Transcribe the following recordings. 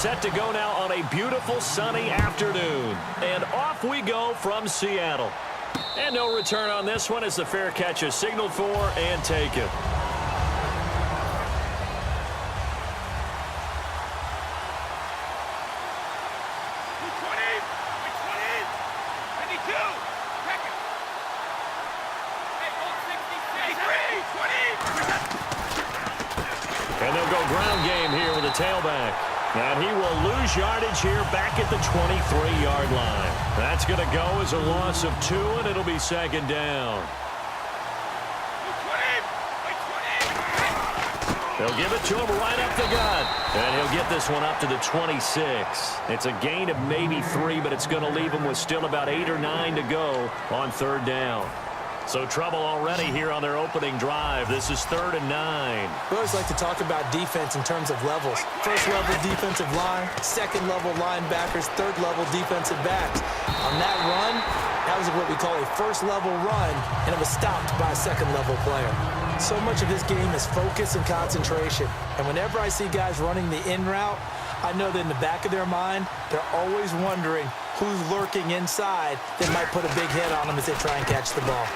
set to go now on a beautiful sunny afternoon. And off we go from Seattle. And no return on this one as the fair catch is signaled for and taken. And they'll go ground game here with a tailback. And he will lose yardage here back at the 23-yard line. That's going to go as a loss of 2, and it'll be second down. They'll give it to him right up the gut. And he'll get this one up to the 26. It's a gain of maybe 3, but it's going to leave him with still about 8 or 9 to go on third down. So trouble already here on their opening drive. This is 3rd and 9. We always like to talk about defense in terms of levels. First-level defensive line, second-level linebackers, third-level defensive backs. On that run, that was what we call a first-level run, and it was stopped by a second-level player. So much of this game is focus and concentration. And whenever I see guys running the in route, I know that in the back of their mind, they're always wondering who's lurking inside that might put a big hit on them as they try and catch the ball.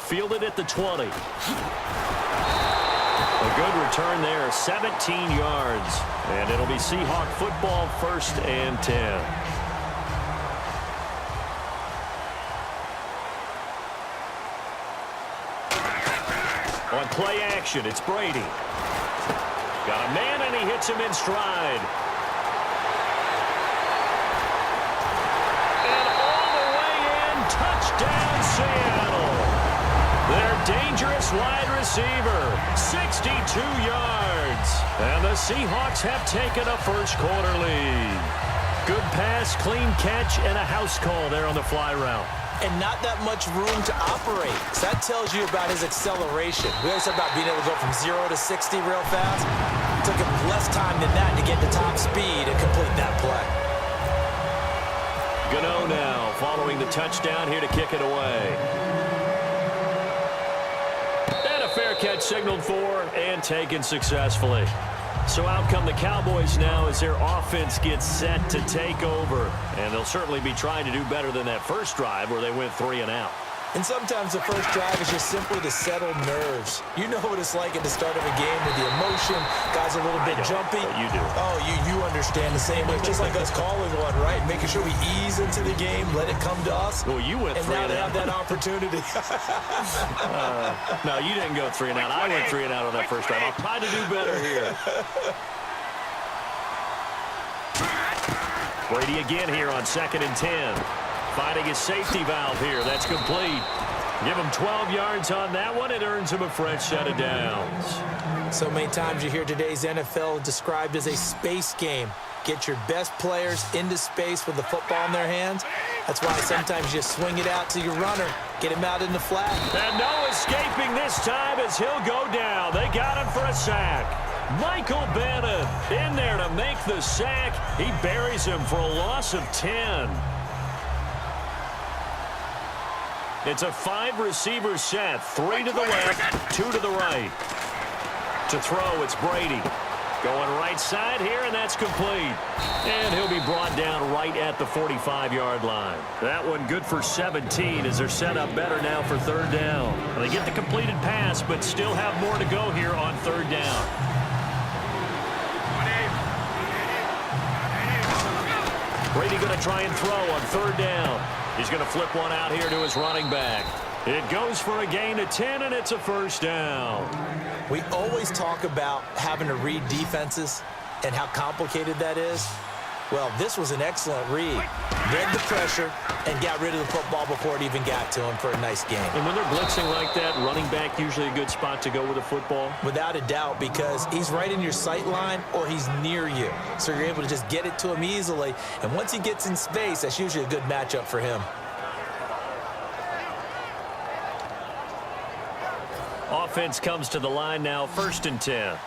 Fielded at the 20. A good return there, 17 yards. And it'll be Seahawk football, 1st and 10. On play action, it's Brady. Got a man, and he hits him in stride. And all the way in, touchdown Seattle. Their dangerous wide receiver, 62 yards. And the Seahawks have taken a first-quarter lead. Good pass, clean catch, and a house call there on the fly route. And not that much room to operate. So that tells you about his acceleration. We always talk about being able to go from 0 to 60 real fast. It took him less time than that to get to top speed and complete that play. Gano now following the touchdown here to kick it away. And a fair catch signaled for and taken successfully. So out come the Cowboys now as their offense gets set to take over. And they'll certainly be trying to do better than that first drive where they went 3 and out. And sometimes the first drive is just simply to settle nerves. You know what it's like at the start of a game with the emotion. Guys are a little bit jumpy. You do. Oh, you understand the same way. Just like us calling one, right? Making sure we ease into the game, let it come to us. Well, you went 3 and out. And now they have that opportunity. No, you didn't go 3 and out. I went 3 and out on that first drive. I'll try to do better here. Brady again here on 2nd and 10. Finding his safety valve here. That's complete. Give him 12 yards on that one. It earns him a fresh set of downs. So many times you hear today's NFL described as a space game. Get your best players into space with the football in their hands. That's why sometimes you swing it out to your runner. Get him out in the flat. And no escaping this time as he'll go down. They got him for a sack. Michael Bannon in there to make the sack. He buries him for a loss of 10. It's a 5-receiver set. 3 to the left, 2 to the right. To throw, it's Brady. Going right side here, and that's complete. And he'll be brought down right at the 45-yard line. That one good for 17 as they're set up better now for 3rd down. They get the completed pass, but still have more to go here on 3rd down. Brady going to try and throw on 3rd down. He's going to flip one out here to his running back. It goes for a gain of 10, and it's a 1st down. We always talk about having to read defenses and how complicated that is. Well, this was an excellent read. Read the pressure and got rid of the football before it even got to him for a nice game. And when they're blitzing like that, running back usually a good spot to go with the football? Without a doubt, because he's right in your sight line or he's near you. So you're able to just get it to him easily. And once he gets in space, that's usually a good matchup for him. Offense comes to the line now, 1st and 10.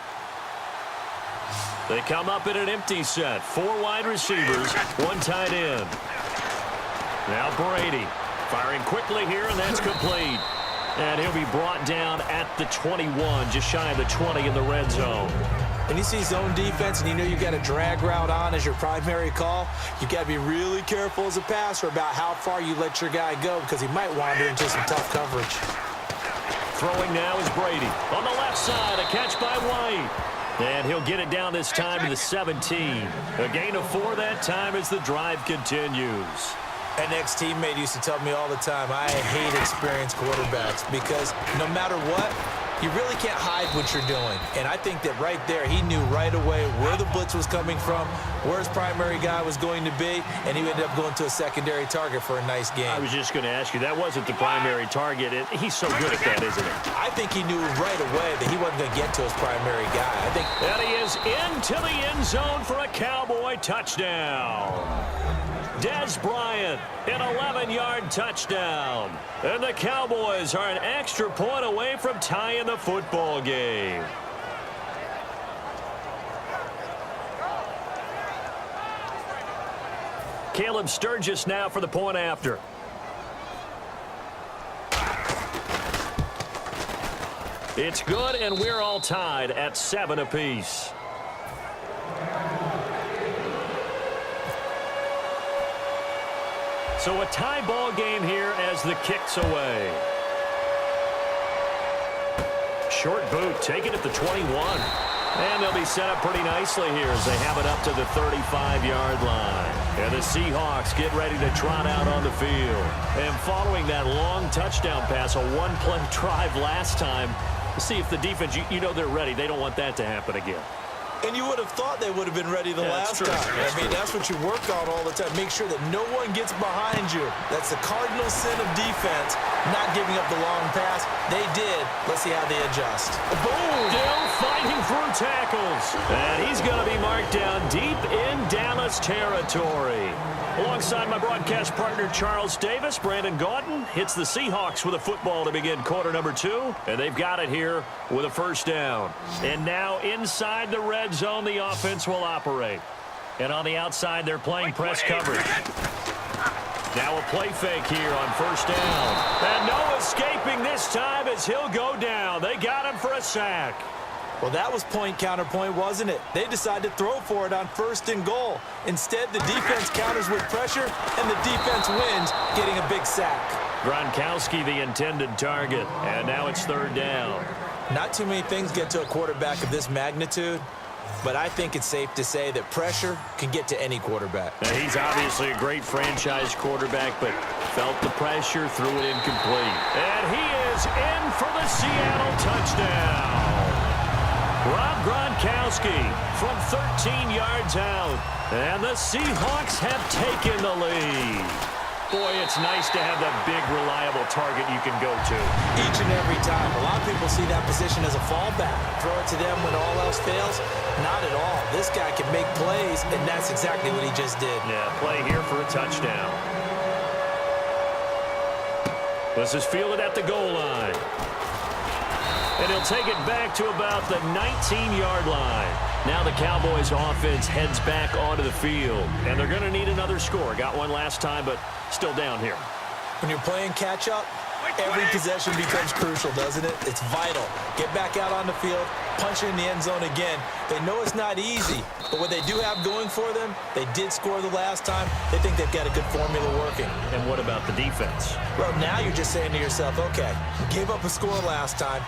They come up in an empty set. 4 wide receivers, 1 tight end. Now Brady firing quickly here, and that's complete. And he'll be brought down at the 21, just shy of the 20 in the red zone. When you see zone defense and you know you got a drag route on as your primary call, you got to be really careful as a passer about how far you let your guy go because he might wander into some tough coverage. Throwing now is Brady. On the left side, a catch by White. And he'll get it down this time to the 17. A gain of 4 that time as the drive continues. An ex-teammate used to tell me all the time, I hate experienced quarterbacks because no matter what, you really can't hide what you're doing. And I think that right there, he knew right away where the blitz was coming from, where his primary guy was going to be, and he ended up going to a secondary target for a nice game. I was just going to ask you, that wasn't the primary target. He's so good at that, isn't he? I think he knew right away that he wasn't going to get to his primary guy. And he is into the end zone for a Cowboy touchdown. Dez Bryant, an 11-yard touchdown. And the Cowboys are an extra point away from tying the football game. Caleb Sturgis now for the point after. It's good, and we're all tied at 7 apiece. So a tie ball game here as the kick's away. Short boot taken at the 21. And they'll be set up pretty nicely here as they have it up to the 35-yard line. And the Seahawks get ready to trot out on the field. And following that long touchdown pass, a one-play drive last time, to see if the defense, you know they're ready. They don't want that to happen again. And you would have thought they would have been ready the last time. That's what you work on all the time. Make sure that no one gets behind you. That's the cardinal sin of defense, not giving up the long pass. They did. Let's see how they adjust. Boom! Still fighting through tackles. And he's going to be marked down deep in Dallas territory. Alongside my broadcast partner, Charles Davis, Brandon Gaudin hits the Seahawks with a football to begin quarter number 2. And they've got it here with a first down. And now inside the red zone, the offense will operate. And on the outside, they're playing press coverage. Now a play fake here on first down. And no escaping this time as he'll go down. They got him for a sack. Well, that was point counterpoint, wasn't it? They decided to throw for it on first and goal. Instead, the defense counters with pressure, and the defense wins, getting a big sack. Gronkowski, the intended target, and now it's third down. Not too many things get to a quarterback of this magnitude, but I think it's safe to say that pressure can get to any quarterback. Now, he's obviously a great franchise quarterback, but felt the pressure, threw it incomplete. And he is in for the Seattle touchdown. Rob Gronkowski from 13 yards out. And the Seahawks have taken the lead. Boy, it's nice to have that big, reliable target you can go to. Each and every time. A lot of people see that position as a fallback. Throw it to them when all else fails. Not at all. This guy can make plays, and that's exactly what he just did. Yeah, play here for a touchdown. This is fielded at the goal line. And he'll take it back to about the 19-yard line. Now the Cowboys offense heads back onto the field. And they're going to need another score. Got one last time, but still down here. When you're playing catch-up, every possession becomes crucial, doesn't it? It's vital. Get back out on the field, punch it in the end zone again. They know it's not easy, but what they do have going for them, they did score the last time. They think they've got a good formula working. And what about the defense? Well, now you're just saying to yourself, okay, we gave up a score last time.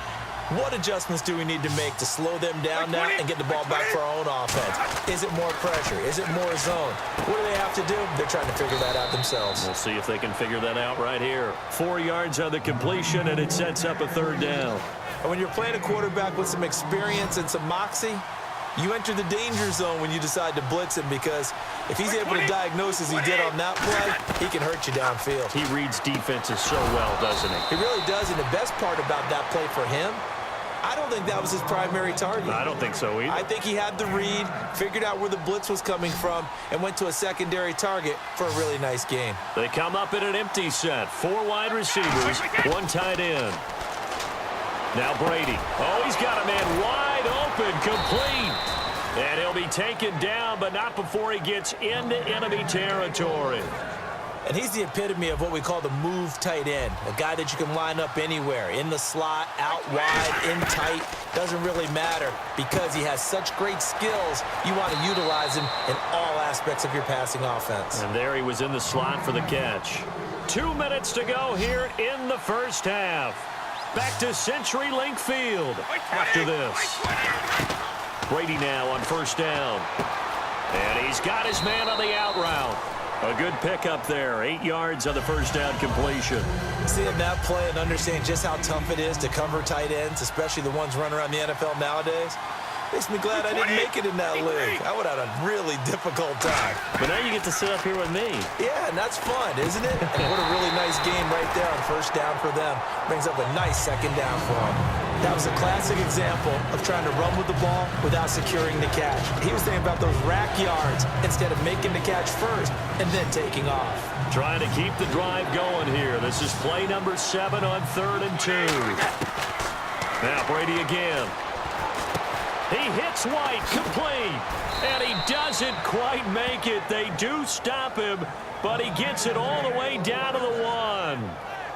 What adjustments do we need to make to slow them down now and get the ball back for our own offense? Is it more pressure? Is it more zone? What do they have to do? They're trying to figure that out themselves. We'll see if they can figure that out right here. 4 yards on the completion, and it sets up a third down. And when you're playing a quarterback with some experience and some moxie, you enter the danger zone when you decide to blitz him because if he's able to diagnose as he did on that play, he can hurt you downfield. He reads defenses so well, doesn't he? He really does, and the best part about that play for him, I don't think that was his primary target. I don't think so either. I think he had the read, figured out where the blitz was coming from, and went to a secondary target for a really nice game. They come up in an empty set. 4 wide receivers, 1 tight end. Now Brady. Oh, he's got a man wide open, complete. And he'll be taken down, but not before he gets into enemy territory. And he's the epitome of what we call the move tight end, a guy that you can line up anywhere, in the slot, out wide, in tight, doesn't really matter because he has such great skills. You want to utilize him in all aspects of your passing offense. And there he was in the slot for the catch. 2 minutes to go here in the first half. Back to CenturyLink Field after this. Brady now on first down. And he's got his man on the out route. A good pickup there. 8 yards on the first down completion. Seeing that play and understand just how tough it is to cover tight ends, especially the ones running around the NFL nowadays, makes me glad I didn't make it in that league. I would have had a really difficult time. But now you get to sit up here with me. Yeah, and that's fun, isn't it? And what a really nice game right there on first down for them. Brings up a nice second down for them. That was a classic example of trying to run with the ball without securing the catch. He was thinking about those rack yards instead of making the catch first and then taking off. Trying to keep the drive going here. This is play number 7 on 3rd and 2. Now Brady again. He hits White, complete, and he doesn't quite make it. They do stop him, but he gets it all the way down to the 1.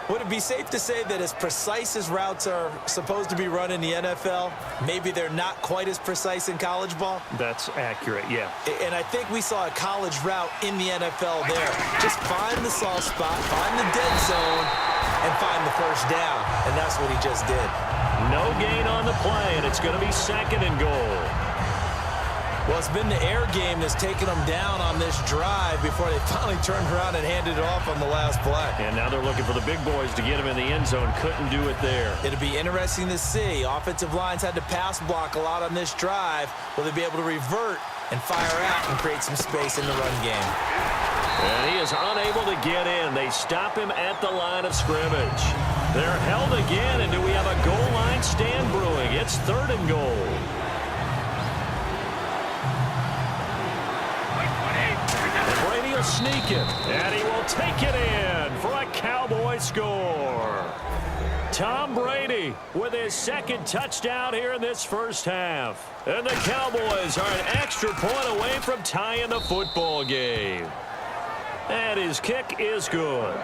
Would it be safe to say that as precise as routes are supposed to be run in the NFL, maybe they're not quite as precise in college ball? That's accurate, yeah. And I think we saw a college route in the NFL there. Just find the soft spot, find the dead zone, and find the first down. And that's what he just did. No gain on the play, and it's going to be 2nd and goal. Well, it's been the air game that's taken them down on this drive before they finally turned around and handed it off on the last play. And now they're looking for the big boys to get him in the end zone. Couldn't do it there. It'll be interesting to see. Offensive lines had to pass block a lot on this drive. Will they be able to revert and fire out and create some space in the run game? And he is unable to get in. They stop him at the line of scrimmage. They're held again, and do we have a goal line stand brewing? It's 3rd and goal. And Brady will sneak it, and he will take it in for a Cowboy score. Tom Brady with his 2nd touchdown here in this first half. And the Cowboys are an extra point away from tying the football game. And his kick is good.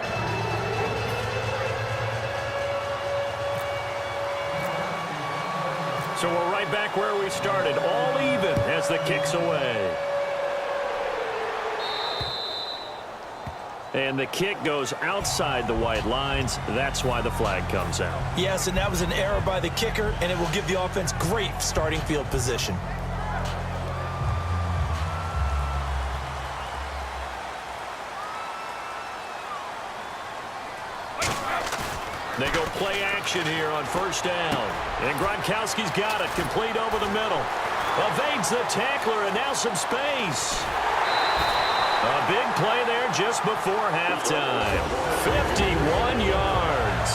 So we're right back where we started, all even as the kick's away. And the kick goes outside the white lines. That's why the flag comes out. Yes, and that was an error by the kicker, and it will give the offense great starting field position. They go play action here on first down. And Gronkowski's got it, complete over the middle. Evades the tackler, and now some space. A big play there just before halftime. 51 yards.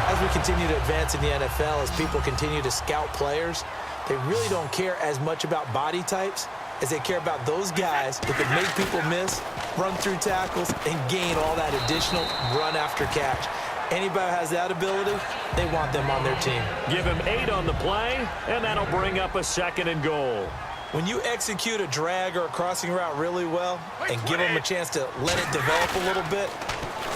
As we continue to advance in the NFL, as people continue to scout players, they really don't care as much about body types as they care about those guys that can make people miss, run through tackles, and gain all that additional run after catch. Anybody who has that ability, they want them on their team. Give him 8 on the play, and that'll bring up a 2nd and goal. When you execute a drag or a crossing route really well and give them a chance to let it develop a little bit,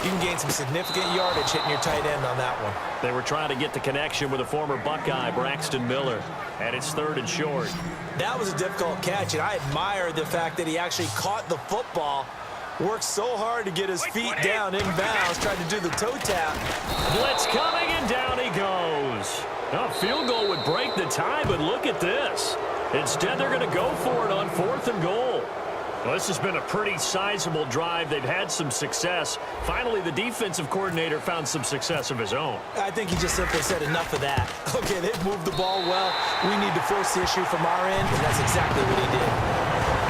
you can gain some significant yardage hitting your tight end on that one. They were trying to get the connection with a former Buckeye, Braxton Miller, and it's 3rd and short. That was a difficult catch, and I admire the fact that he actually caught the football, worked so hard to get his feet down inbounds, tried to do the toe tap. Blitz coming, and down he goes. A field goal would break the tie, but look at this. Instead, they're going to go for it on 4th and goal. Well, this has been a pretty sizable drive. They've had some success. Finally, the defensive coordinator found some success of his own. I think he just simply said enough of that. Okay, they've moved the ball well. We need to force the issue from our end, and that's exactly what he did.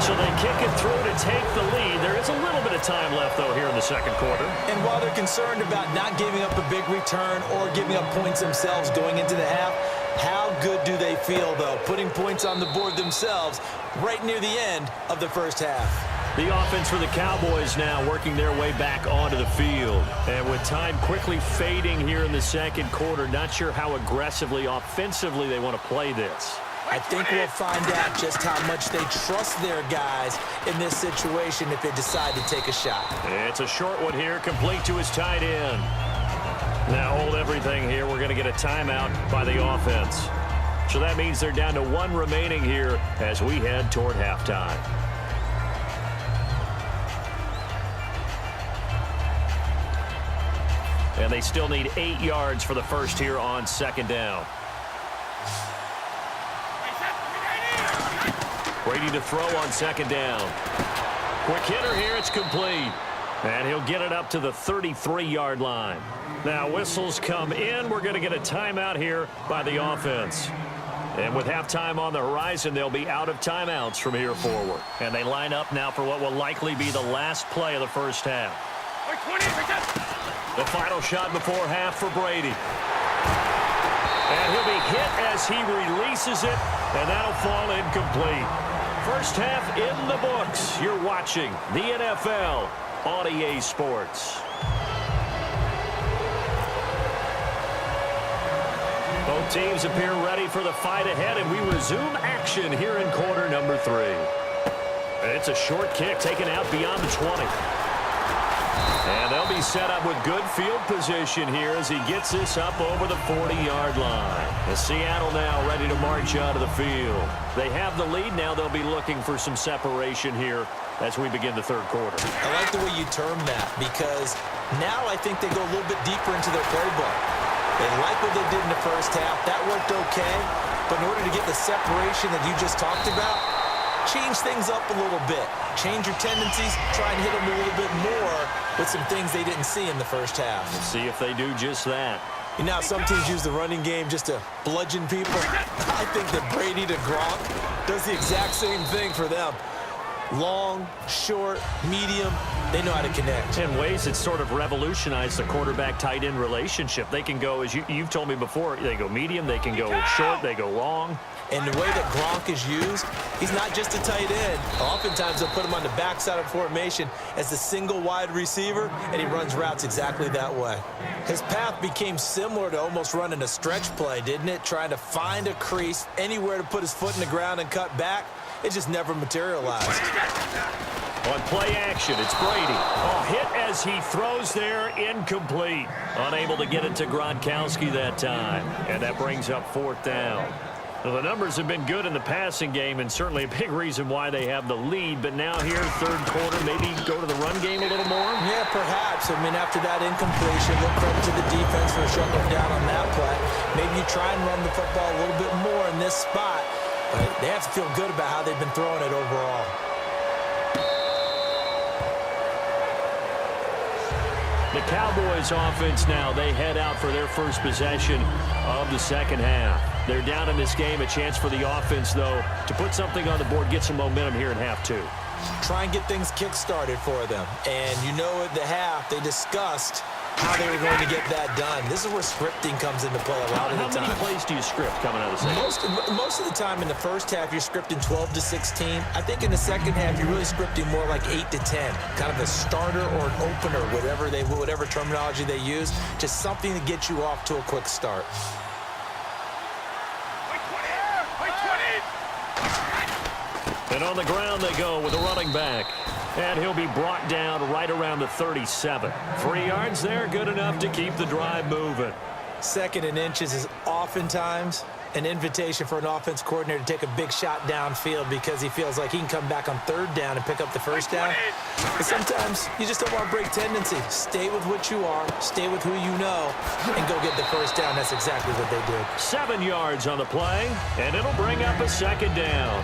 So they kick it through to take the lead. There is a little bit of time left, though, here in the 2nd quarter. And while they're concerned about not giving up a big return or giving up points themselves going into the half, how good do they feel, though, putting points on the board themselves right near the end of the first half? The offense for the Cowboys now working their way back onto the field. And with time quickly fading here in the 2nd quarter, not sure how aggressively, offensively they want to play this. I think we'll find out just how much they trust their guys in this situation if they decide to take a shot. It's a short one here, complete to his tight end. Now hold everything here. We're going to get a timeout by the offense. So that means they're down to one remaining here as we head toward halftime. And they still need 8 yards for the first here on second down. Brady to throw on second down. Quick hitter here, it's complete. And he'll get it up to the 33-yard line. Now whistles come in. We're going to get a timeout here by the offense. And with halftime on the horizon, they'll be out of timeouts from here forward. And they line up now for what will likely be the last play of the first half. The final shot before half for Brady. And he'll be hit as he releases it, and that'll fall incomplete. First half in the books. You're watching the NFL on EA Sports. Both teams appear ready for the fight ahead, and we resume action here in quarter number 3. It's a short kick taken out beyond the 20. And they'll be set up with good field position here as he gets this up over the 40-yard line. And Seattle now ready to march out of the field. They have the lead. Now they'll be looking for some separation here as we begin the third quarter. I like the way you term that because now I think they go a little bit deeper into their playbook. They like what they did in the first half. That worked okay. But in order to get the separation that you just talked about, change things up a little bit. Change your tendencies. Try and hit them a little bit more with some things they didn't see in the first half. We'll see if they do just that. You know, some teams use the running game just to bludgeon people. I think that Brady to Gronk does the exact same thing for them. Long, short, medium, they know how to connect. In ways that sort of revolutionized the quarterback-tight end relationship. They can go, as you've told me before, they go medium, they can go short, they go long. And the way that Gronk is used, he's not just a tight end. Oftentimes they'll put him on the backside of formation as the single wide receiver, and he runs routes exactly that way. His path became similar to almost running a stretch play, didn't it? Trying to find a crease, anywhere to put his foot in the ground and cut back. It just never materialized. On play action, it's Brady. Oh, hit as he throws there, incomplete. Unable to get it to Gronkowski that time. And that brings up fourth down. Well, the numbers have been good in the passing game, and certainly a big reason why they have the lead. But now here, third quarter, maybe go to the run game a little more? Yeah, perhaps. I mean, after that incompletion, look credit to the defense for shutting them down on that play. Maybe you try and run the football a little bit more in this spot. But they have to feel good about how they've been throwing it overall. The Cowboys offense now, they head out for their first possession of the second half. They're down in this game. A chance for the offense, though, to put something on the board, get some momentum here in half 2. Try and get things kick-started for them. And you know at the half, they discussed how they were going to get that done. This is where scripting comes into play a lot of the time. How many plays do you script coming out of the second? Most of the time in the first half, you're scripting 12 to 16. I think in the second half, you're really scripting more like 8 to 10. Kind of a starter or an opener, whatever terminology they use. Just something to get you off to a quick start. And on the ground they go with a running back. And he'll be brought down right around the 37. 3 yards there, good enough to keep the drive moving. Second and inches is oftentimes an invitation for an offense coordinator to take a big shot downfield because he feels like he can come back on third down and pick up the first down. But sometimes you just don't want to break tendency. Stay with what you are, stay with who you know, and go get the first down. That's exactly what they did. 7 yards on the play, and it'll bring up a second down.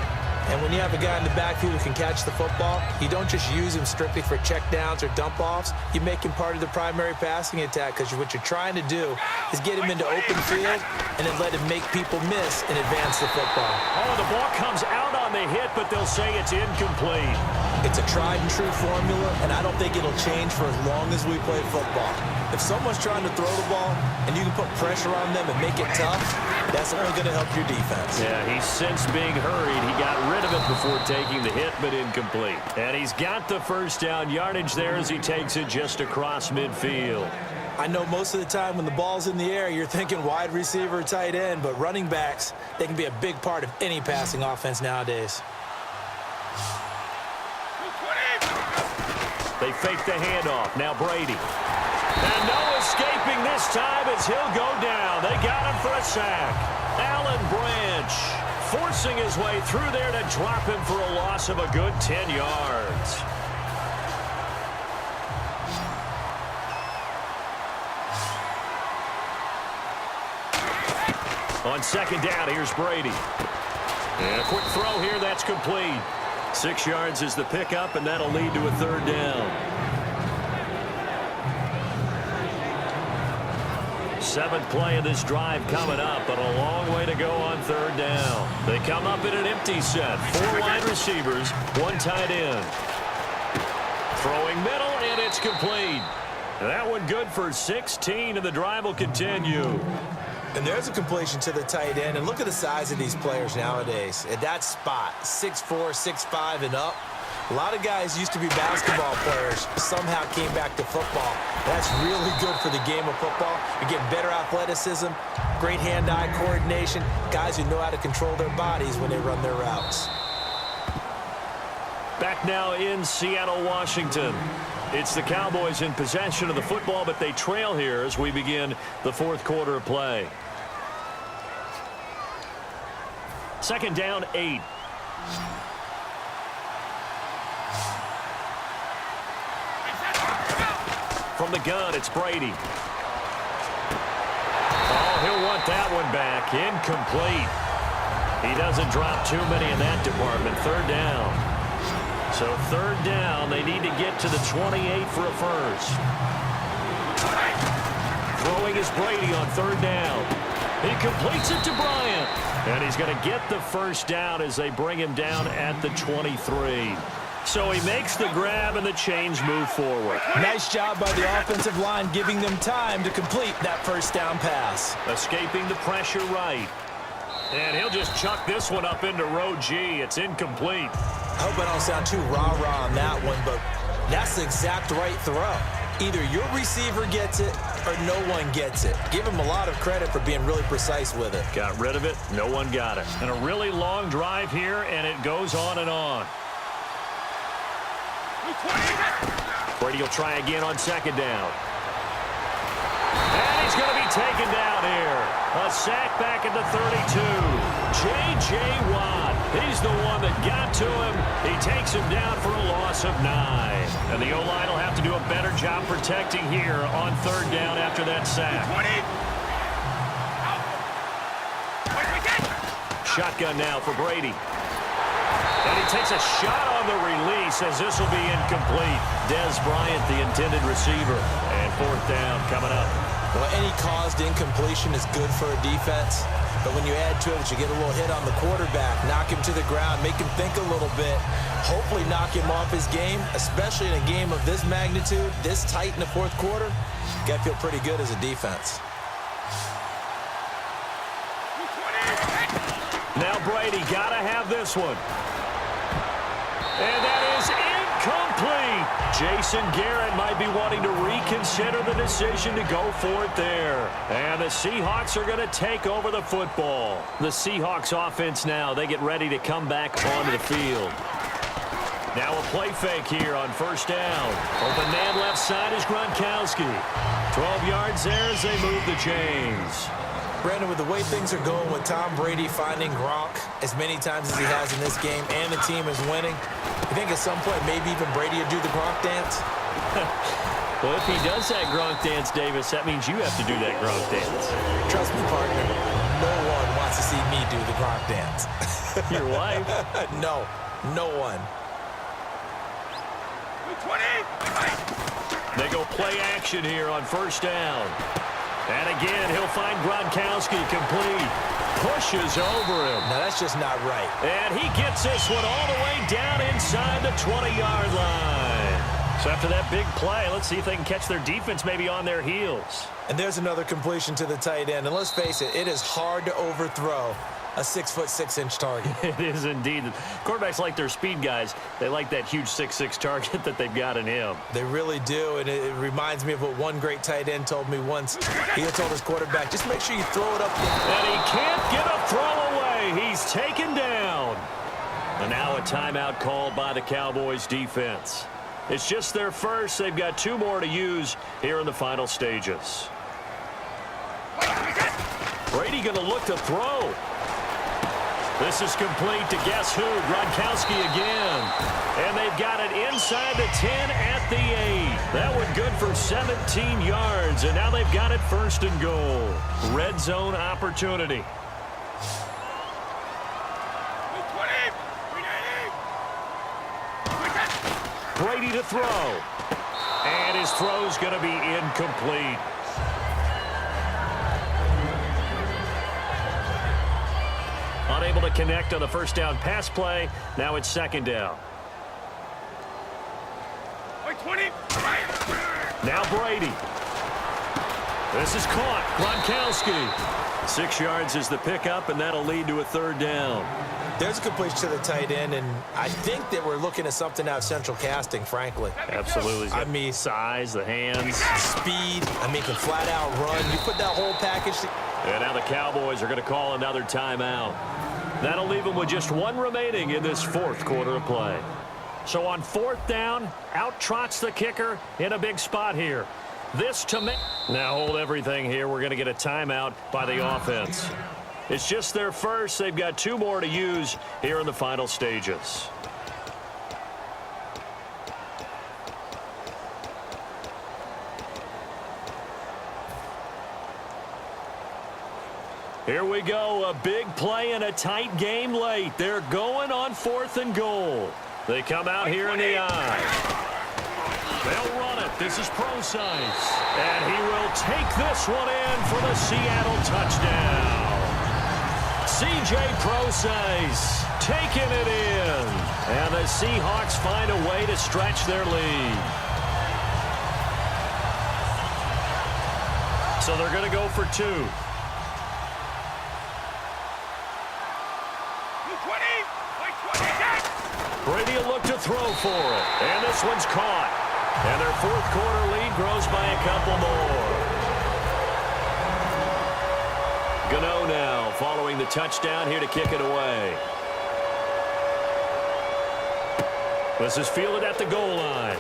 And when you have a guy in the backfield who can catch the football, you don't just use him strictly for checkdowns or dump-offs. You make him part of the primary passing attack because what you're trying to do is get him into open field and then let him make people miss and advance the football. Oh, the ball comes out on the hit, but they'll say it's incomplete. It's a tried-and-true formula, and I don't think it'll change for as long as we play football. If someone's trying to throw the ball and you can put pressure on them and make it tough, that's only going to help your defense. Yeah, he's since being hurried. He got rid of it before taking the hit, but incomplete. And he's got the first down yardage there as he takes it just across midfield. I know most of the time when the ball's in the air, you're thinking wide receiver, tight end, but running backs, they can be a big part of any passing offense nowadays. They fake the handoff. Now Brady. And no escaping this time as he'll go down. They got him for a sack. Alan Branch forcing his way through there to drop him for a loss of a good 10 yards. On second down, here's Brady. And a quick throw here, that's complete. 6 yards is the pickup, and that'll lead to a third down. 7th play of this drive coming up, but a long way to go on third down. They come up in an empty set. 4 wide receivers, 1 tight end. Throwing middle, and it's complete. That one good for 16, and the drive will continue. And there's a completion to the tight end. And look at the size of these players nowadays. At that spot, 6'4", 6'5", and up. A lot of guys used to be basketball players, somehow came back to football. That's really good for the game of football. You get better athleticism, great hand-eye coordination, guys who know how to control their bodies when they run their routes. Back now in Seattle, Washington. It's the Cowboys in possession of the football, but they trail here as we begin the 4th quarter of play. 2nd down, 8. From the gun, it's Brady. Oh, he'll want that one back. Incomplete. He doesn't drop too many in that department. 3rd down. So 3rd down, they need to get to the 28 for a first. Throwing is Brady on 3rd down. He completes it to Bryant. And he's going to get the first down as they bring him down at the 23. So he makes the grab and the chains move forward. Nice job by the offensive line giving them time to complete that first down pass. Escaping the pressure right. And he'll just chuck this one up into row G. It's incomplete. I hope I don't sound too rah-rah on that one, but that's the exact right throw. Either your receiver gets it or no one gets it. Give him a lot of credit for being really precise with it. Got rid of it. No one got it. And a really long drive here, and it goes on and on. Brady will try again on 2nd down. And he's going to be taken down here. A sack back at the 32. J.J. Watt. He's the one that got to him. He takes him down for a loss of 9. And the O-line will have to do a better job protecting here on 3rd down after that sack. Shotgun now for Brady. And he takes a shot on the release as this will be incomplete. Dez Bryant, the intended receiver. And 4th down coming up. Well, any caused incompletion is good for a defense. But when you add to it, you get a little hit on the quarterback, knock him to the ground, make him think a little bit, hopefully knock him off his game, especially in a game of this magnitude, this tight in the 4th quarter. You got to feel pretty good as a defense. Now Brady got to have this one. And that is incomplete. Jason Garrett might be wanting to reconsider the decision to go for it there. And the Seahawks are going to take over the football. The Seahawks offense now, they get ready to come back onto the field. Now a play fake here on 1st down. Open man left side is Gronkowski. 12 yards there as they move the chains. Brandon, with the way things are going with Tom Brady finding Gronk as many times as he has in this game and the team is winning, you think at some point maybe even Brady will do the Gronk dance? Well, if he does that Gronk dance, Davis, that means you have to do that Gronk dance. Trust me, partner, no one wants to see me do the Gronk dance. Your wife? No, no one. They go play action here on 1st down. And again, he'll find Gronkowski complete. Pushes over him. Now, that's just not right. And he gets this one all the way down inside the 20-yard line. So after that big play, let's see if they can catch their defense maybe on their heels. And there's another completion to the tight end. And let's face it, it is hard to overthrow a 6'6" target. It is indeed. Quarterbacks like their speed guys. They like that huge 6'6" target that they've got in him. They really do, and it reminds me of what one great tight end told me once. He had told his quarterback, just make sure you throw it up. And he can't get a throw away. He's taken down. And now a timeout called by the Cowboys defense. It's just their first. They've got 2 more to use here in the final stages. Brady going to look to throw. This is complete to guess who? Gronkowski again. And they've got it inside the 10 at the 8. That one good for 17 yards. And now they've got it 1st and goal. Red zone opportunity. Brady to throw. And his throw's going to be incomplete. Unable to connect on the first down pass play. Now it's 2nd down. Now Brady. This is caught. Gronkowski. 6 yards is the pickup, and that'll lead to a 3rd down. There's a completion to the tight end, and I think that we're looking at something out of central casting, frankly. Absolutely. I mean, size, the hands. Speed. I mean, can flat out run. You put that whole package. And now the Cowboys are going to call another timeout. That'll leave them with just 1 remaining in this 4th quarter of play. So on 4th down, out trots the kicker in a big spot here. This to me. Now hold everything here. We're going to get a timeout by the offense. It's just their first. They've got 2 more to use here in the final stages. Here we go. A big play and a tight game late. They're going on 4th and goal. They come out here in the eye. They'll run it. This is Procise. And he will take this one in for the Seattle touchdown. C.J. Procise taking it in. And the Seahawks find a way to stretch their lead. So they're going to go for 2. Brady will look to throw for it. And this one's caught. And their 4th quarter lead grows by a couple more. Gano now following the touchdown here to kick it away. This is fielded at the goal line.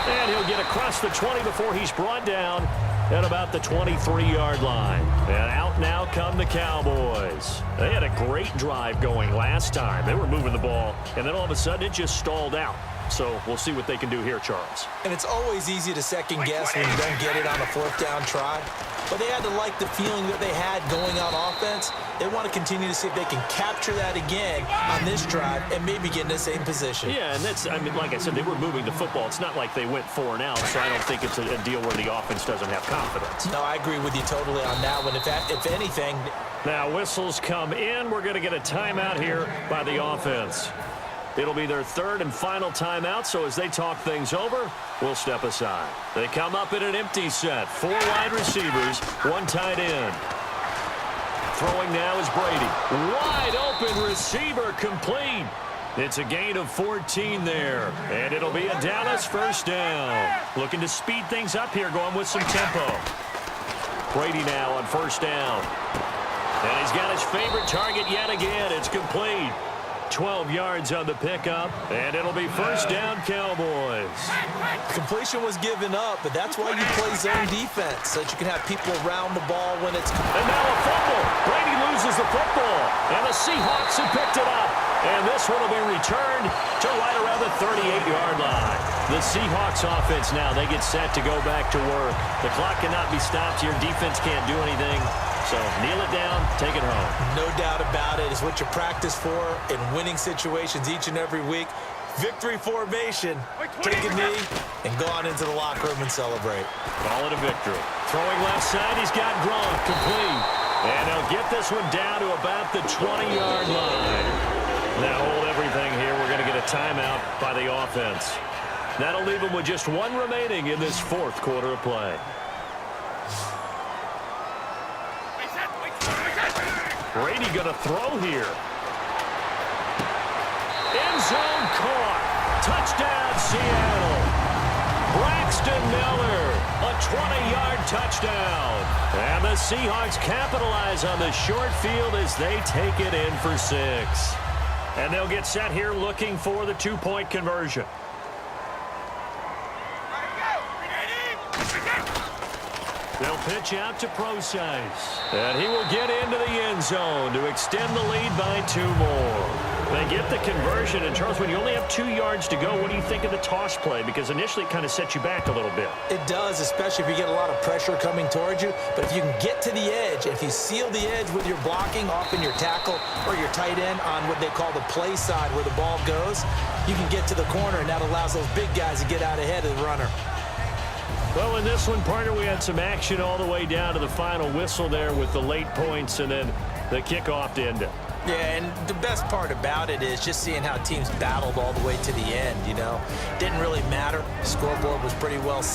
And he'll get across the 20 before he's brought down at about the 23-yard line. And out now come the Cowboys. They had a great drive going last time. They were moving the ball, and then all of a sudden it just stalled out. So we'll see what they can do here, Charles. And it's always easy to second guess when you don't get it on a 4th down try. But they had to like the feeling that they had going on offense. They want to continue to see if they can capture that again on this drive and maybe get in the same position. Yeah, and that's, I mean, like I said, they were moving the football. It's not like they went 4 and out, so I don't think it's a deal where the offense doesn't have confidence. No, I agree with you totally on that one. If anything. Now whistles come in. We're going to get a timeout here by the offense. It'll be their 3rd and final timeout, so as they talk things over, we'll step aside. They come up in an empty set. 4 wide receivers, 1 tight end. Throwing now is Brady. Wide open receiver complete. It's a gain of 14 there, and it'll be a Dallas 1st down. Looking to speed things up here, going with some tempo. Brady now on 1st down. And he's got his favorite target yet again. It's complete. 12 yards on the pickup, and it'll be 1st down Cowboys. Completion was given up, but that's why you play zone defense, so that you can have people around the ball when it's... And now a fumble. Brady loses the football, and the Seahawks have picked it up. And this one will be returned to right around the 38-yard line. The Seahawks offense now, they get set to go back to work. The clock cannot be stopped here. Defense can't do anything. So kneel it down, take it home. No doubt about it. It's what you practice for in winning situations each and every week. Victory formation. Take a knee and go on into the locker room and celebrate. Call it a victory. Throwing left side, he's got Gronk complete. And they'll get this one down to about the 20-yard line. Now hold everything here. We're going to get a timeout by the offense. That'll leave them with just 1 remaining in this 4th quarter of play. Brady going to throw here. End zone caught. Touchdown, Seattle. Braxton Miller, a 20-yard touchdown. And the Seahawks capitalize on the short field as they take it in for 6. And they'll get set here looking for the 2-point conversion. They'll pitch out to Procise. And he will get into the end zone to extend the lead by 2 more. They get the conversion. And, Charles, when you only have 2 yards to go, what do you think of the toss play? Because initially it kind of sets you back a little bit. It does, especially if you get a lot of pressure coming towards you. But if you can get to the edge, if you seal the edge with your blocking, often your tackle or your tight end on what they call the play side where the ball goes, you can get to the corner, and that allows those big guys to get out ahead of the runner. Well, in this one, partner, we had some action all the way down to the final whistle there with the late points and then the kickoff to end it. Yeah, and the best part about it is just seeing how teams battled all the way to the end, you know. Didn't really matter. The scoreboard was pretty well set.